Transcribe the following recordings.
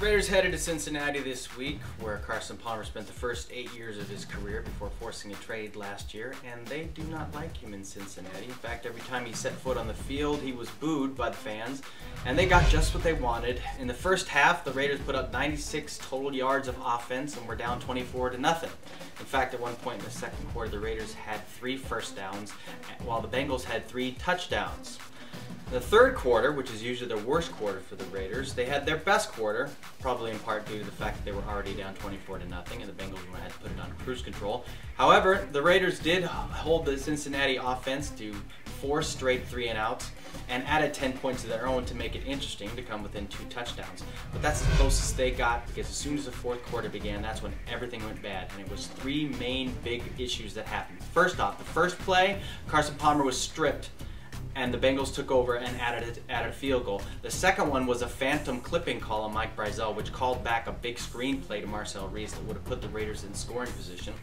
Raiders headed to Cincinnati this week, where Carson spent the first 8 years of his career before forcing a trade last year, and they do not like him in Cincinnati. In fact, every time he set foot on the field, he was booed by the fans, and they got just what they wanted. In the first half, the Raiders put up 96 total yards of offense and were down 24-0. In fact, at one point in the second quarter, the Raiders had 3 first downs, while the Bengals had 3 touchdowns. The third quarter, which is usually the worst quarter for the Raiders, they had their best quarter, probably in part due to the fact that they were already down 24-0 and the Bengals had to put it under cruise control. However, the Raiders did hold the Cincinnati offense to 4 straight 3-and-outs and added 10 points of their own to make it interesting to come within 2 touchdowns. But that's the closest they got, because as soon as the fourth quarter began, that's when everything went bad, and it was 3 main big issues that happened. First off, the first play, Carson was stripped, and the Bengals took over and added a field goal. The second one was a phantom clipping call on Mike Brazel, which called back a big screen play to Marcel Reese that would have put the Raiders in scoring position.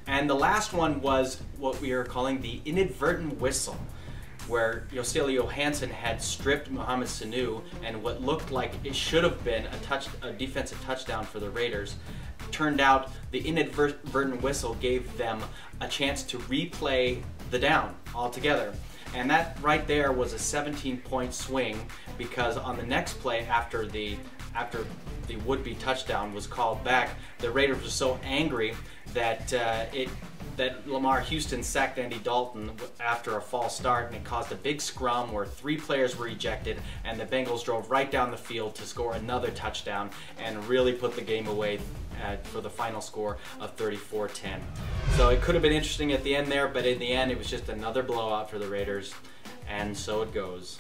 And the last one was what we are calling the inadvertent whistle, where Yosele Johansson had stripped Mohamed Sanu, and what looked like it should have been a defensive touchdown for the Raiders. Turned out the inadvertent whistle gave them a chance to replay the down altogether. And that right there was a 17-point swing, because on the next play after the would-be touchdown was called back, the Raiders were so angry that that Lamar Houston sacked Andy Dalton after a false start, and it caused a big scrum where 3 players were ejected, and the Bengals drove right down the field to score another touchdown and really put the game away for the final score of 34-10. So it could have been interesting at the end there, but in the end it was just another blowout for the Raiders, and so it goes.